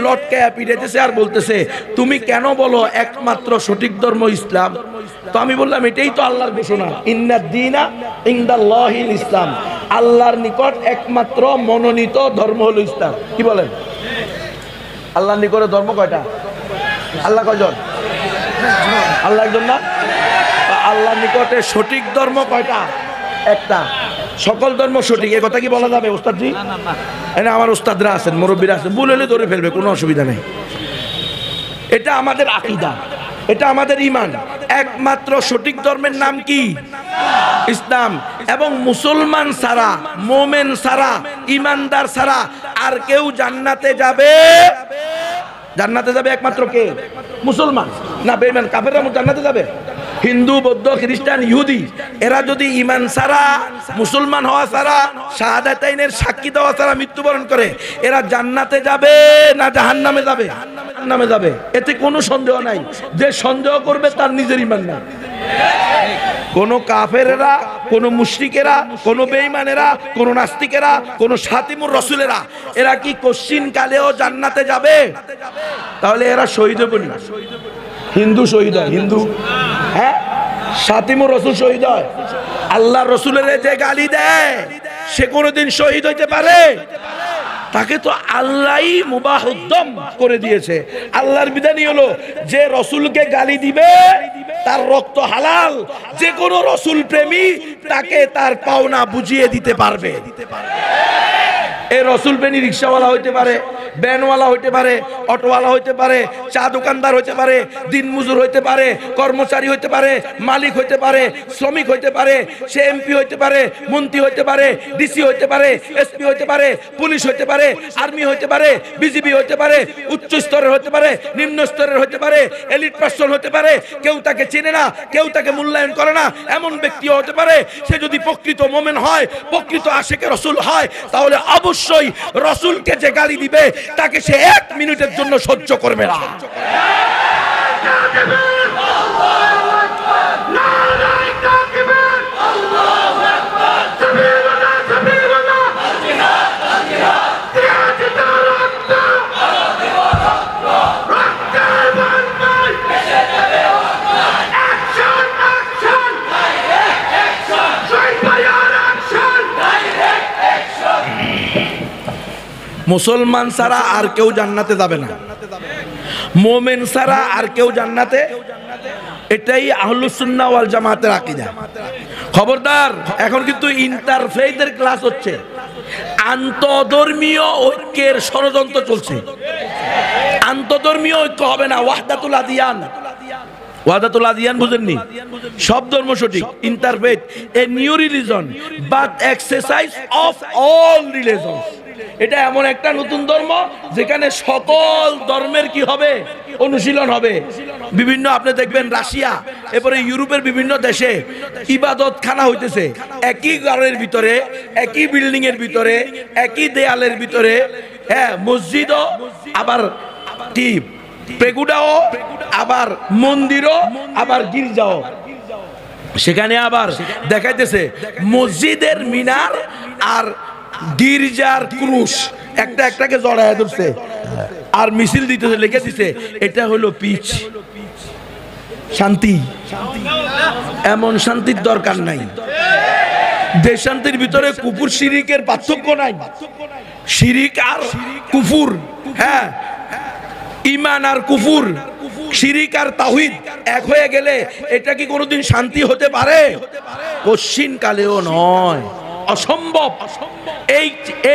লটকায়া পিটাইতেছে আর বলতেছে তুমি কেন বলো একমাত্র সঠিক ধর্ম ইসলাম। তো আমি বললাম এটাই তো আল্লাহর ঘোষণা, ইন্নাদ দীনা ইনদাল্লাহিল ইসলাম, আল্লাহর নিকট একমাত্র মনোনীত ধর্ম হলো ইসলাম। কি বলেন? আল্লাহর নিকটে ধর্ম কয়টা? আল্লাহ কয়জন? আল্লাহ একজন না? আল্লাহর নিকটে সঠিক ধর্ম কয়টা? একটা। সকল ধর্ম সঠিক, এ কথা কি বলা যাবে ওস্তাদজি? না, আমার ওস্তাদরা আছেন, মুরব্বীরা আছেন, ভুল হলে ধরে ফেলবে, কোনো অসুবিধা নেই। এটা আমাদের আকীদা, এটা আমাদের ঈমান। একমাত্র সঠিক ধর্মের নাম কি? ইসলাম। এবং মুসলমান ছাড়া, মোমেন ছাড়া, ইমানদার ছাড়া আর কেউ জান্নাতে যাবে? জান্নাতে যাবে একমাত্র কে? মুসলমান। না বেঈমান কাফেররা জান্নাতে যাবে? হিন্দু, বৌদ্ধ, খ্রিস্টান, ইহুদি এরা যদি ঈমান ছাড়া, মুসলমান হওয়া ছাড়া, শাহাদাতাইনের সাক্ষী দেওয়া ছাড়া মৃত্যুবরণ করে, এরা জান্নাতে যাবে না জাহান্নামে যাবে? জাহান্নামে যাবে, এতে কোনো সন্দেহ নাই। যে সন্দেহ করবে তার নিজের ঈমান নাই। কোন কাফেরেরা, কোন মুশরিকেরা, কোন বেঈমানেরা, কোন নাস্তিকেরা, কোন শাতিমুর রাসূলেরা এরা কি কোশ্চিন কালেও জান্নাতে যাবে? তাহলে এরা শহীদ হবে না? হিন্দু শহীদ হয়, হিন্দু, হ্যাঁ, শাতিমুর রাসূল শহীদ হয়। আল্লাহ রসুলের যে গালি দেয় সে কোনোদিন শহীদ হইতে পারে? তাকে তো আল্লাহই মুবাহুদ্দম করে দিয়েছে। আল্লাহর বিধানই হলো যে রসুলকে গালি দিবে তার রক্ত হালাল। যে কোনো রসুল প্রেমী তাকে তার পাওনা বুঝিয়ে দিতে পারবে। এই রসুল প্রেমী রিক্সাওয়ালা হইতে পারে, ভ্যানওয়ালা হইতে পারে, অটোওয়ালা হইতে পারে, চা দোকানদার হইতে পারে, দিনমজুর হইতে পারে, কর্মচারী হইতে পারে, মালিক হইতে পারে, শ্রমিক হইতে পারে, সে এমপি হইতে পারে, মন্ত্রী হইতে পারে, ডিসি হইতে পারে, এসপি হইতে পারে, পুলিশ হইতে পারে, আর্মি হইতে পারে, বিজিবি হইতে পারে, উচ্চ স্তরের হইতে পারে, নিম্ন স্তরের হইতে পারে, এলিট পার্সন হইতে পারে। কেউ তাকে চেনে না, কেউ তাকে মূল্যায়ন করে না, এমন ব্যক্তিও হতে পারে। সে যদি প্রকৃত মোমেন হয়, প্রকৃত আশিকে রসুল হয়, তাহলে অবশ্যই রসুলকে যে গালি দিবে তাকে সে এক মিনিটের জন্য সহ্য করবে না। মুসলমান ছাড়া আর কেউ জান্নাতে যাবে না, মোমেন ছাড়া আর কেউ জান্নাতে, এটাই আহলুস সুন্নাহ ওয়াল জামাতের আকীদা। খবরদার, এখন কিন্তু ইন্টারফেইথের ক্লাস হচ্ছে, আন্তধর্মীয় ঐক্যের ষড়যন্ত্র চলছে। আন্তধর্মীয় ঐক্য হবে না, ওয়াহদাতুল আদিয়ান। ওয়াহদাতুল আদিয়ান বুঝেননি? সব ধর্ম সঠিক। Interfaith a new religion but exercise of all রিলিজনস। এটা এমন একটা নতুন ধর্ম যেখানে সকল ধর্মের কি হবে? অনুশীলন হবে। বিভিন্ন আপনি দেখবেন রাশিয়া, এরপরে ইউরোপের বিভিন্ন দেশে ইবাদতখানা হইতেছে একই ঘরের ভিতরে, একই বিল্ডিং এর ভিতরে, একই দেয়ালের ভিতরে। হ্যাঁ, মসজিদও আবার কি পেগুডাও, আবার মন্দিরও, আবার গির্জাও। সেখানে আবার দেখাইতেছে মসজিদের মিনার আর গির্জার ক্রুশ একটা একটাকে জড়ায় ধরছে আর মিছিল দিতেছে, লিখে দিছে এটা হলো পিচ, শান্তি। এমন শান্তির দরকার নাই। দেশ শান্তির ভিতরে কুফর শিরিকের পার্থক্য নাই। শিরিক আর কুফর, হ্যাঁ, ঈমান আর কুফর, শিরিক আর তাওহীদ এক হয়ে গেলে এটা কি কোনোদিন শান্তি হতে পারে? কোশ্চিন কালেও নয়, অসম্ভব।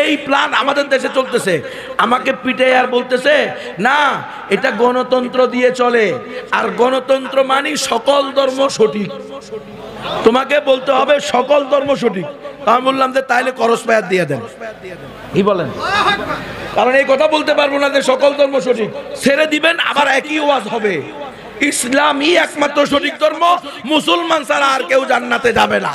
এই প্ল্যান আমাদের দেশে চলতেছে। আমাকে পিটে আর বলতেছে না এটা গণতন্ত্র দিয়ে চলে, আর গণতন্ত্র মানে সকল ধর্ম সঠিক। তোমাকে বলতে হবে সকল ধর্ম সঠিক। আমি বললাম যে তাইলে করস পায়াত দিয়ে দেন। কি বলেন? কারণ এই কথা বলতে পারবো না যে সকল ধর্ম সঠিক। ছেড়ে দিবেন, আবার একই ওয়াজ হবে। ইসলামই একমাত্র সঠিক ধর্ম, মুসলমান ছাড়া আর কেউ জান্নাতে যাবে না।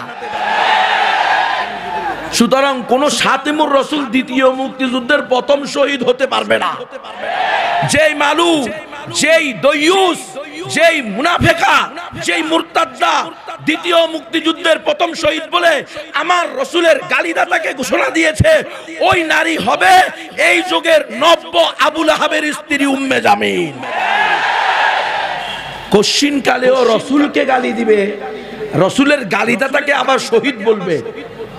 সুতরাং কোন শাতিমুর রাসূল দ্বিতীয় মুক্তিযুদ্ধের প্রথম শহীদ হতে পারবে না। যেই মালু, যেই দয়ুস, যেই মুনাফেকা, যেই মুরতাদ্দা দ্বিতীয় মুক্তিযুদ্ধের প্রথম শহীদ বলে আমার রসুলের গালিদাতাকে ঘোষণা দিয়েছে, ওই নারী হবে এই যুগের নব্য আবু লাহাবের স্ত্রী উম্মে জামিল। কোশ্চিন কালেও রসুলকে গালি দিবে, রসুলের গালিদাতাকে আবার শহীদ বলবে।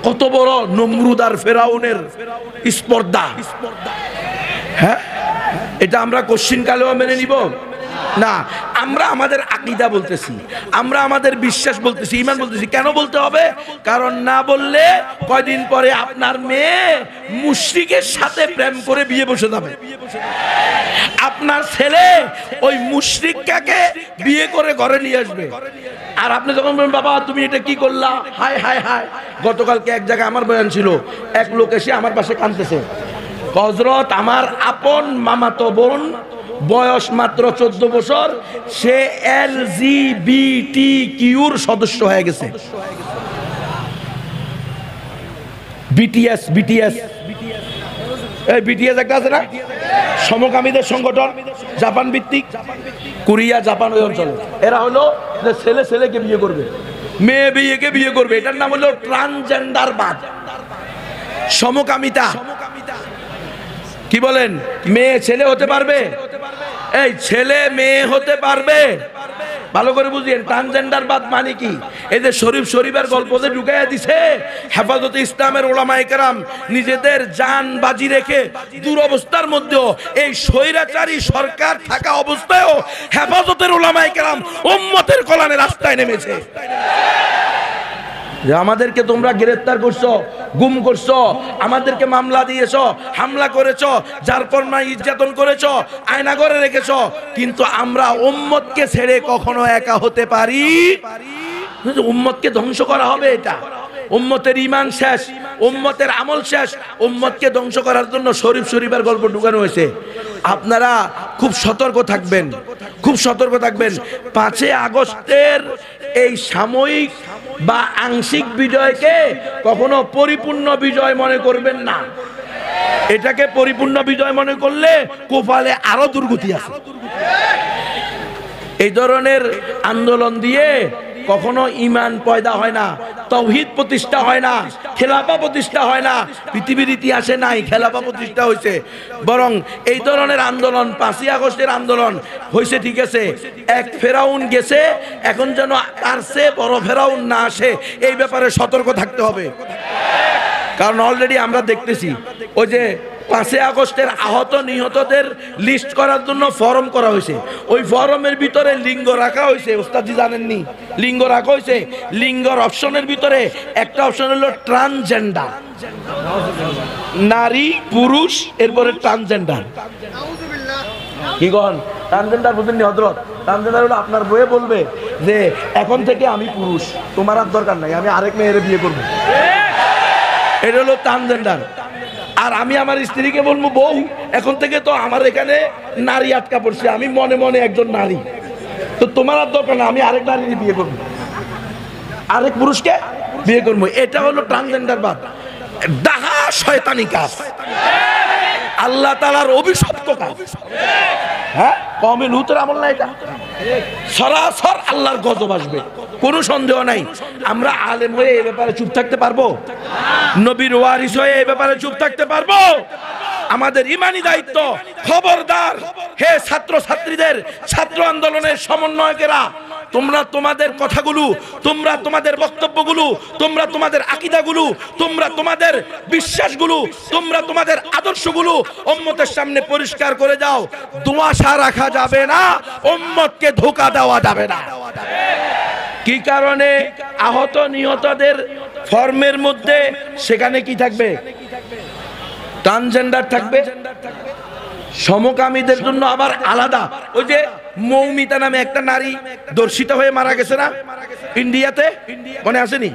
কত বড় নমরুদ আর ফেরাউনের স্পর্ধা! হ্যাঁ, এটা আমরা কোশ্চিন কালেও মেনে নিব? না, আমরা আমাদের আকীদা বলতেছি, আমরা আমাদের বিশ্বাস বলতেছি, ঈমান বলতেছি। কেন বলতে হবে? কারণ না বললে কয়দিন পরে আপনার মেয়ে মুশরিকের সাথে প্রেম করে বিয়ে বসে যাবে, আপনার ছেলে ওই মুশরিককে বিয়ে করে ঘরে নিয়ে আসবে। আর আপনি যখন বলেন বাবা তুমি এটা কি করলা, হায় হায় হায়। গতকালকে এক জায়গায় আমার বয়ান ছিল, এক লোক এসে আমার পাশে কাঁদতেছে, হযরত আমার আপন মামাতো বোন, বয়স মাত্র 14 বছর, সে LGBTQর সদস্য হয়ে গেছে। বিটিএস এই বিটিএস একটা আছে না, সমকামীদের সংগঠন, জাপান ভিত্তিক, কোরিয়া জাপান ওই অঞ্চলে। এরা হলো যে ছেলে ছেলেকে বিয়ে করবে, মেয়ে মেয়েকে বিয়ে করবে। এটার নাম হলো ট্রান্সজেন্ডারবাদ, সমকামিতা। কি বলেন? মেয়ে ছেলে হতে পারবে, এই ছেলে মেয়ে হতে পারবে। ভালো করে বুঝিয়েন ট্রান্সজেন্ডারবাদ মানে কি। এই যে শরীফের গল্পতে ঢুকাইয়া দিছে, হেফাজতে ইসলামের ওলামায়ে কেরাম নিজেদের জান বাজি রেখে দুরবস্থার মধ্যেও, এই স্বৈরাচারী সরকার থাকা অবস্থায়ও হেফাজতের ওলামায়ে কেরাম উম্মতের কল্যাণে রাস্তায় নেমেছে। যে আমাদেরকে তোমরা গ্রেফতার করছো, গুম করছো, আমাদেরকে মামলা দিয়েছো, হামলা করেছো, যারপরনাই নির্যাতন করেছো, আয়না করে রেখেছো, কিন্তু আমরা উম্মতকে ছেড়ে কখনো একা হতে পারি? উম্মতকে ধ্বংস করা হবে, এটা উম্মতের ঈমান শেষ, উম্মতের আমল শেষ। উম্মতকে ধ্বংস করার জন্য শরীফের গল্প ঢুকানো হয়েছে। আপনারা খুব সতর্ক থাকবেন, খুব সতর্ক থাকবেন। 5 আগস্টের এই সাময়িক বা আংশিক বিজয়কে কখনো পরিপূর্ণ বিজয় মনে করবেন না। এটাকে পরিপূর্ণ বিজয় মনে করলে কপালে আরো দুর্গতি আছে। এই ধরনের আন্দোলন দিয়ে কখনো ঈমান পয়দা হয় না, তাওহীদ প্রতিষ্ঠা হয় না, খেলাফা প্রতিষ্ঠা হয় না। পৃথিবীর ইতিহাসে নাই খেলাফা প্রতিষ্ঠা হয়েছে। বরং এই ধরনের আন্দোলন, 5 আগস্টের আন্দোলন হয়েছে, ঠিক আছে, এক ফেরাউন গেছে, এখন যেন তার চেয়ে বড় ফেরাউন না আসে, এই ব্যাপারে সতর্ক থাকতে হবে। কারণ অলরেডি আমরা দেখতেছি ওই যে 5 আগস্টের আহত নিহতদের লিস্ট করার জন্য ফরম করা হয়েছে, ওই ফরমের ভিতরে লিঙ্গ রাখা হয়েছে। ওস্তাদজি জানেননি, লিঙ্গ রাখা হয়েছে। লিঙ্গর অপশনের ভিতরে একটা অপশন হলো ট্রান্সজেন্ডার, নারী পুরুষ, এরপরে ট্রান্সজেন্ডার। কি কন ট্রান্সজেন্ডার বুঝেননি হযরত? ট্রান্সজেন্ডার হলো আপনার বইয়ে বলবে যে এখন থেকে আমি পুরুষ, তোমার আর দরকার নাই, আমি আরেক মেয়ের বিয়ে করবো। এটা হলো ট্রান্সজেন্ডার। আর আমি আমার স্ত্রীকে বলবো, বউ এখন থেকে তো আমার এখানে নারী আটকা পড়ছে, আমি মনে মনে একজন নারী, তো তোমার আর দরকার না, আমি আরেক নারীর বিয়ে করবো, আরেক পুরুষকে বিয়ে করবো। এটা হলো ট্রান্সজেন্ডারবাদ, ডাহা শয়তানি কাজ, আল্লাহ তাআলার অভিশপ্ত কাজ। হ্যাঁ, কওমে লূতের আমল না এটা? সরাসর আল্লাহর গজব আসবে, কোনো সন্দেহ নাই। আমরা আলেম হয়ে এই ব্যাপারে চুপ থাকতে পারবো? নবীর ওয়ারিস হয়ে এই ব্যাপারে চুপ থাকতে পারবো? আমাদের ইমানি দায়িত্ব। খবরদার হে ছাত্র ছাত্রীদের, ছাত্র আন্দোলনের সমন্বয়কেরা, তোমরা তোমাদের কথাগুলো, তোমরা তোমাদের বক্তব্যগুলো, তোমরা তোমাদের আকীদাগুলো, তোমরা তোমাদের বিশ্বাসগুলো, তোমরা তোমাদের আদর্শগুলো উম্মতের সামনে পরিষ্কার করে যাও। দুআশা রাখা যাবে না, উম্মতকে ধোঁকা দেওয়া যাবে না। কি কারণে? আহত নিহতদের ফর্মের মধ্যে সেখানে কি থাকবে? ট্রান্সজেন্ডার থাকবে। সমকামীদের জন্য আবার আলাদা। ওই যে মৌমিতা নামে একটা নারী ধর্ষিতা হয়ে মারা গেছে না ইন্ডিয়াতে, মনে আসেনি?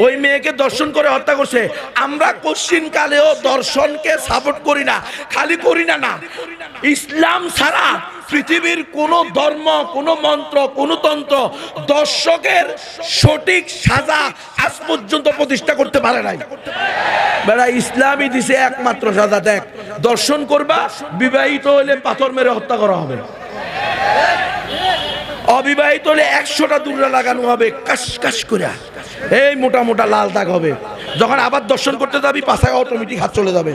ওই মেয়েকে দর্শন করে হত্যা করছে। আমরা কোশ্চিন কালেও দর্শনকে সাপোর্ট করি না, খালি করি না, না ইসলাম ছাড়া পৃথিবীর কোন ধর্ম, কোন মন্ত্র, কোন তন্ত্র দর্শকের সঠিক সাজা আজ পর্যন্ত প্রতিষ্ঠা করতে পারে নাই। বেড়া ইসলামই দিছে একমাত্র সাজা। দেখ, দর্শন করবা, বিবাহিত হলে পাথর মেরে হত্যা করা হবে, অবিবাহিত হলে 100টা দূরে লাগানো হবে কাশ কাশ করে, এই মোটা মোটা লাল দাগ হবে। যখন আবার দর্শন করতে যাবি, পাছায় অটোমেটিক হাত চলে যাবে।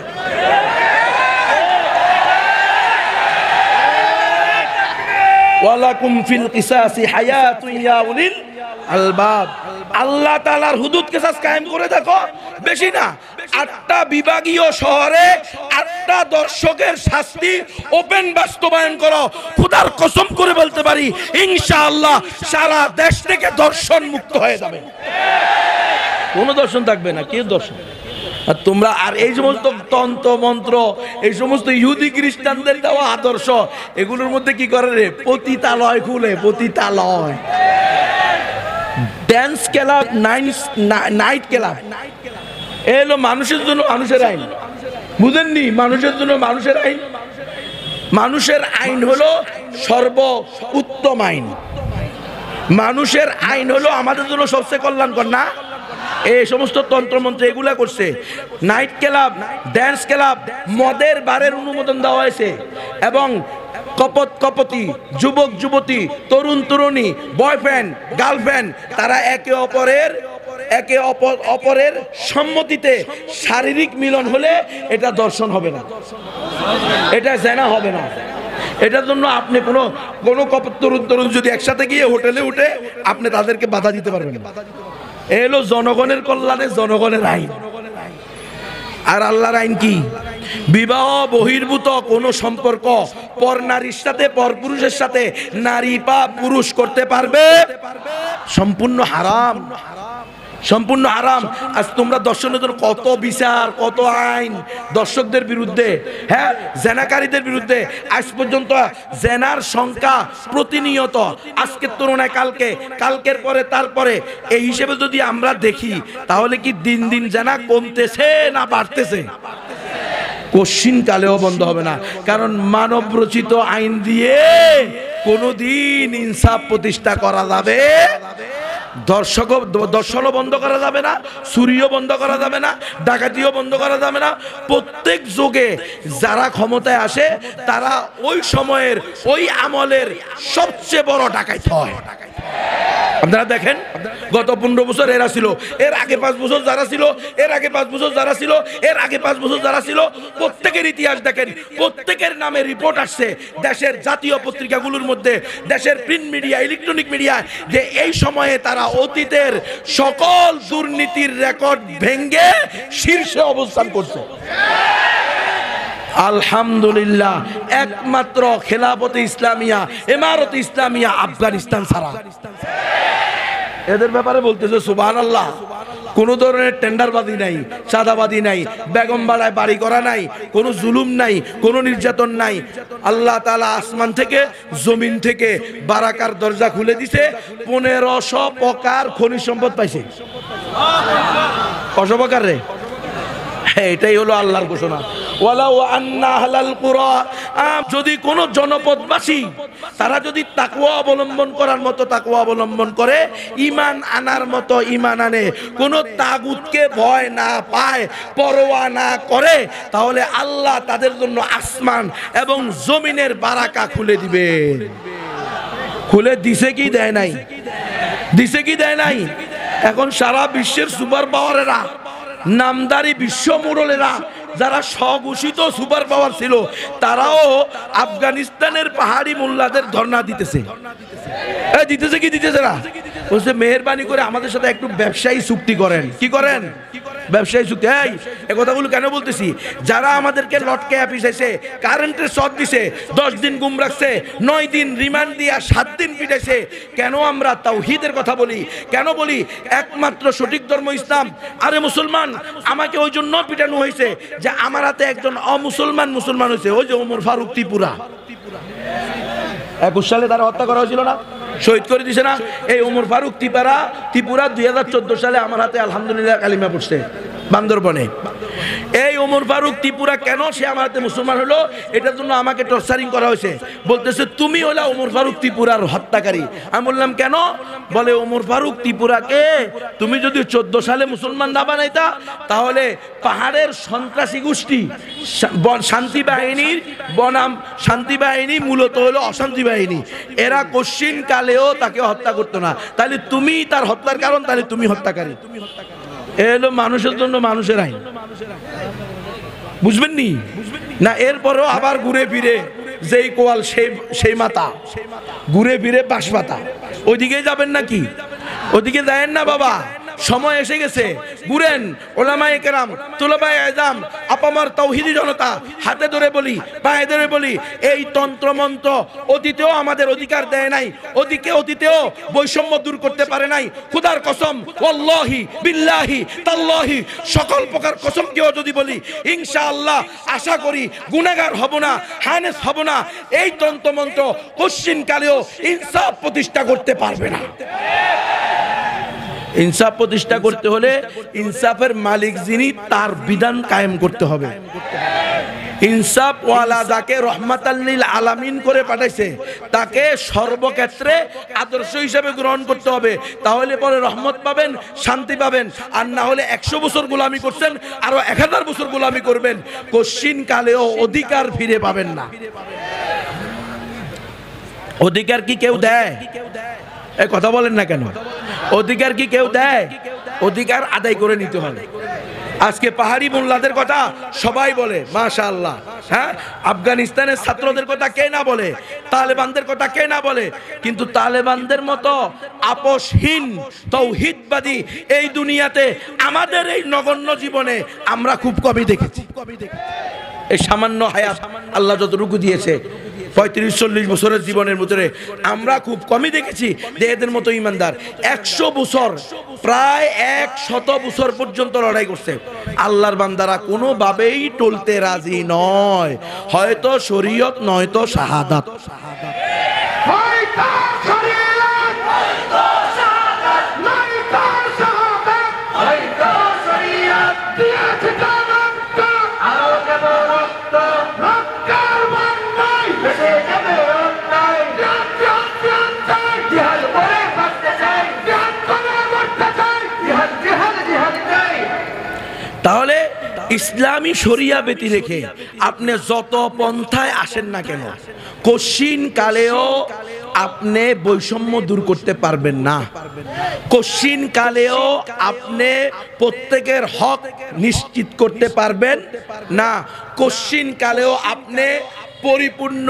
ওয়ালাকুম ফিল কিসাসি হায়াতুন ইয়া উলিল আলবাব। আল্লাহ তাআলার হুদুদ কিসাস কায়েম করে দেখো, বেশি না 8টা বিভাগীয় শহরে 8টা দর্শকের শাস্তি ওপেন বাস্তবায়ন করো। খোদার কসম করে বলতে পারি ইনশাআল্লাহ সারা দেশ থেকে দর্শন মুক্ত হয়ে যাবে, কোনো দর্শন থাকবে না। কি দর্শন? আর তোমরা আর এই সমস্ত তন্ত্র মন্ত্র, এই সমস্ত ইহুদি খ্রিস্টানদের দেওয়া আদর্শ, এগুলোর মধ্যে কি করে রে? পতিতালয় খুলে, পতিতালয়, ড্যান্স ক্লাব, নাইট ক্লাব। এলো মানুষের জন্য মানুষের আইন, বুঝেননি? মানুষের জন্য মানুষের আইন। মানুষের আইন হলো সর্ব উত্তম আইন। মানুষের আইন হলো আমাদের জন্য সবচেয়ে কল্যাণকর না? এই সমস্ত তন্ত্রমন্ত্র এগুলা করছে। নাইট ক্লাব, ড্যান্স ক্লাব, মদের বারের অনুমোদন দেওয়া হয়েছে এবং কপতি, যুবক যুবতী, তরুণ তরুণী, বয়ফ্রেন্ড গার্লফ্রেন্ড, তারা একে অপরের সম্মতিতে শারীরিক মিলন হলে এটা দর্শন হবে না, এটা জেনা হবে না। এটার জন্য আপনি কোনো তরুণ যদি একসাথে গিয়ে হোটেলে উঠে আপনি তাদেরকে বাধা দিতে পারবেন না। এলো জনগণের কল্যাণে জনগণের আইন। আর আল্লাহর আইন কি? বিবাহ বহির্ভূত কোন সম্পর্ক পর নারীর সাথে, পর পুরুষের সাথে নারী বা পুরুষ করতে পারবে? সম্পূর্ণ হারাম, সম্পূর্ণ হারাম। আজ তোমরা দর্শনের জন্য কত বিচার, কত আইন দর্শকদের বিরুদ্ধে, হ্যাঁ, জেনাকারীদের বিরুদ্ধে। আজ পর্যন্ত জেনার সংখ্যা প্রতিনিয়ত আজকের তুলনায় কালকে, কালকের পরে তারপরে, এই হিসেবে যদি আমরা দেখি তাহলে কি দিন দিন জেনা কমতেছে না বাড়তেছে? কোশ্চিন কালেও বন্ধ হবে না, কারণ মানব রচিত আইন দিয়ে কোনোদিন ইনসাফ প্রতিষ্ঠা করা যাবে? দর্শনও বন্ধ করা যাবে না, চুরিও বন্ধ করা যাবে না, ডাকাতিও বন্ধ করা যাবে না। প্রত্যেক যুগে যারা ক্ষমতায় আসে তারা ওই সময়ের, ওই আমলের সবচেয়ে বড় ডাকাত হয়। আপনারা দেখেন, গত 15 বছর এরা ছিল, এর আগে 5 বছর যারা ছিল, এর আগে 5 বছর যারা ছিল, এর আগে 5 বছর যারা ছিল, প্রত্যেকের ইতিহাস দেখেন, প্রত্যেকের নামে রিপোর্ট আসছে দেশের জাতীয় পত্রিকাগুলোর মধ্যে, দেশের প্রিন্ট মিডিয়া, ইলেকট্রনিক মিডিয়ায়, যে এই সময়ে তারা অতীতের সকল দুর্নীতির রেকর্ড ভেঙে শীর্ষে অবস্থান করছে। আলহামদুলিল্লাহ, একমাত্র খেলাফতে ইসলামিয়া, ইমারতে ইসলামিয়া আফগানিস্তান ছাড়া। এদের ব্যাপারে বলতেছে সুবহানাল্লাহ, কোনো ধরনের টেন্ডারবাজি নাই, চাঁদাবাজি নাই, বেগম বাড়ায় বাড়ি করা নাই, কোনো জুলুম নাই, কোনো নির্যাতন নাই। আল্লাহ তাআলা আসমান থেকে, জমিন থেকে বারাকার দরজা খুলে দিছে। 1500 প্রকার খনিজ সম্পদ পাইছে। কত প্রকার রে? এটাই হলো আল্লাহর ঘোষণা। ওয়ালাউ আন্না আহলাল কুরা, যদি কোন জনপদবাসী তারা যদি তাকওয়া অবলম্বন করার মতো তাকওয়া অবলম্বন করে, ঈমান আনার মতো ঈমান আনে, কোন তাগুতকে ভয় না পায়, পরোয়া না করে, তাহলে আল্লাহ তাদের জন্য আসমান এবং জমিনের বারাকা খুলে দিবে। খুলে দিছে কি দেয় নাই? দিছে কি দেয় নাই? এখন সারা বিশ্বের সুপার পাওয়ারেরা, নামদারি বিশ্ব মোড়লেরা, যারা স্বঘোষিত সুপার পাওয়ার ছিল, তারাও আফগানিস্তানের পাহাড়ি মোল্লাদের ধর্ণা দিতেছে। দিতেছে কি দিতেছে না? বলছে মেহেরবানি করে আমাদের সাথে একটু ব্যবসায়ী চুক্তি করেন। কি করেন? ব্যবসায়ী চুক্তি। এই কথাগুলো কেন বলতেছি? যারা আমাদেরকে লটকে পিছাইছে, কারেন্টের শর্ট দিছে, 10 দিন গুম রাখছে, 9 দিন রিমান্ড দিয়া 7 দিন পিটাইছে, কেন আমরা তাওহীদের কথা বলি? কেন বলি একমাত্র সঠিক ধর্ম ইসলাম? আরে মুসলমান, আমাকে ওই জন্য পিটানো হয়েছে যে আমার হাতে একজন অমুসলমান মুসলমান হয়েছে। ওই যে ওমর ফারুক ত্রিপুরা, 21 সালে তারা হত্যা করা হয়েছিল না, শহীদ করে দিছে না? এই ওমর ফারুক ত্রিপুরা 2014 সালে আমার হাতে আলহামদুলিল্লাহ কালিমা পড়ছে বান্দরবনে। এই ওমর ফারুক ত্রিপুরা কেন সে আমার হাতে মুসলমান হলো? এটার জন্য আমাকে টর্চারিং করা হয়েছে। বলতেছে তুমি হলা ওমর ফারুক ত্রিপুরার হত্যাকারী। আমি বললাম কেন? বলে ওমর ফারুক ত্রিপুরাকে তুমি যদি 14 সালে মুসলমান না বানাইতা, তাহলে পাহাড়ের সন্ত্রাসী গোষ্ঠী শান্তি বাহিনীর বনাম শান্তি বাহিনী মূলত হলো অশান্তি বাহিনী, এরা কোশ্চিন কালেও তাকে হত্যা করতো না। তাহলে তুমি তার হত্যার কারণ, তাহলে তুমি হত্যাকারী। এলো মানুষের জন্য মানুষের আইন, বুঝবেন নি না? এরপরও আবার ঘুরে ফিরে যেই কোয়াল সেই মাথা, ঘুরে ফিরে বাঁশ পাতা। ওইদিকে যাবেন নাকি? ওদিকে যায়েন না বাবা, সময় এসে গেছে। ঘুরেন। ওলামায়ে কেরাম, তুলাবায়ে আযম, আপামার তাওহীদি জনতা, হাতে ধরে বলি, পায়ে ধরে বলি, এই তন্ত্র মন্ত্র অতীতেও আমাদের অধিকার দেয় নাই, অতীতেও বৈষম্য দূর করতে পারে নাই। খোদার কসম, ওয়াল্লাহি বিল্লাহি তাল্লাহি, সকল প্রকার কসম কেউ যদি বলি, ইনশাআল্লাহ আশা করি গুনাহগার হব না, হানেস হব না। এই তন্ত্র মন্ত্র কোশ্চিন কালেও ইনসাফ প্রতিষ্ঠা করতে পারবে না। ইনসাফ প্রতিষ্ঠা করতে হলে ইনসাফের মালিক যিনি তার বিধান কায়েম করতে হবে। ইনসাফ ওয়ালা যাকে রহমাতাল লিল আলামিন করে পাঠাইছে তাকে সর্বক্ষেত্রে আদর্শ হিসেবে গ্রহণ করতে হবে। তাহলে পরে রহমত পাবেন, শান্তি পাবেন। আর না হলে 100 বছর গোলামি করছেন, আরো 1000 বছর গোলামি করবেন, কোশ্চিন কালেও অধিকার ফিরে পাবেন না। অধিকার কি কেউ দেয়? এই কথা বলেন না কেন? অধিকার কি কেউ দেয়? অধিকার আদায় করে নিতে হবে। আজকে পাহাড়ি মোল্লাদের কথা সবাই বলে, মাশাআল্লাহ। হ্যাঁ, আফগানিস্তানের ছাত্রদের কথা কে না বলে, তালেবানদের কথা কে না বলে, কিন্তু তালেবানদের মতো আপোষহীন তাওহীদবাদী এই দুনিয়াতে আমাদের এই নগণ্য জীবনে আমরা খুব কমই দেখেছি। এই সামান্য হায়াত আল্লাহ যতটুকু দিয়েছে 35-40 বছরের জীবনের ভিতরে আমরা খুব কমই দেখেছি যে এদের মতো ইমানদার 100 বছর, প্রায় 100 বছর পর্যন্ত লড়াই করছে। আল্লাহর বান্দারা কোনোভাবেই টলতে রাজি নয়, হয়তো শরীয়ত নয়তো শাহাদাত। তাহলে ইসলামী শরিয়া ব্যতি রেখে আপনি যত পন্থায় আসেন না কেন, কোশ্চিন কালেও আপনি বৈষম্য দূর করতে পারবেন না। কোশ্চিন কালেও আপনি প্রত্যেকের হক নিশ্চিত করতে পারবেন না। কোশ্চিন কালেও আপনি পরিপূর্ণ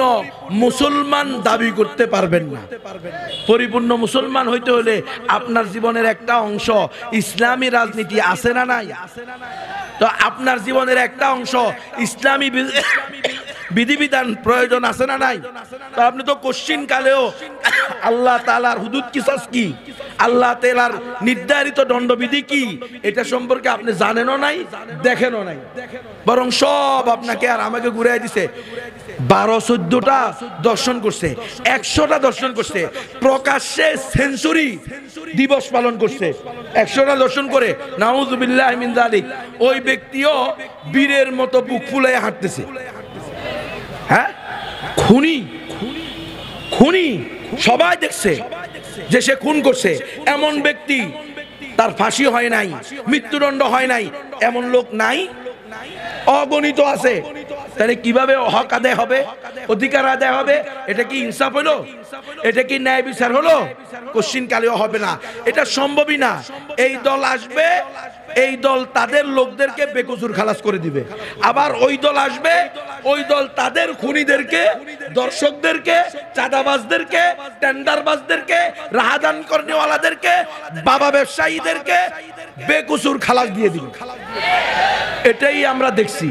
মুসলমান দাবি করতে পারবেন না। পরিপূর্ণ মুসলমান হইতে হলে আপনার জীবনের একটা অংশ ইসলামী রাজনীতি আছে না নাই? তো আপনার জীবনের একটা অংশ ইসলামী বিধিবিধান প্রয়োজন আছে না নাই? তো আপনি তো কোশ্চিন কালেও আল্লাহ তাআলার হুদুদ কিসাস কি, আল্লাহ তাআলার নির্ধারিত দণ্ডবিধি কি, এটা সম্পর্কে আপনি জানেনও নাই, দেখেনও নাই, বরং সব আপনাকে আর আমাকে ঘুরাই দিছে। 12-14টা দর্শন করছে, 100টা দর্শন করছে, প্রকাশ্যে সেঞ্চুরি দিবস পালন করছে। 100টা দর্শন করে নাউযুবিল্লাহি মিন যালিক, ওই ব্যক্তিও বীরের মতো বুক ফুলায় হাঁটতেছে। হ্যাঁ, খুনি সবাই দেখছে যে সে খুন করছে। এমন ব্যক্তি তার ফাঁসি হয় নাই, মৃত্যুদণ্ড হয় নাই, এমন লোক নাই, অগণিত আছে। তাহলে কিভাবে হক আদায় হবে, অধিকার আদায় হবে? এটা কি ইনসাফ হলো? এটা কি ন্যায় বিচার হলো? কোশ্চিন কালেও হবে না, এটা সম্ভবই না। এই দল আসবে, এই দল তাদের লোকদেরকে বেকসুর খালাস করে দিবে। আবার ওই দল আসবে, ওই দল তাদের খুনিদেরকে, দর্শকদেরকে, চাঁদাবাজদেরকে, টেন্ডারবাজদেরকে, রাহাদান কর্মীওয়ালাদেরকে, বাবা ব্যবসায়ীদেরকে বেকসুর খালাস দিয়ে দিবে। এটাই আমরা দেখছি।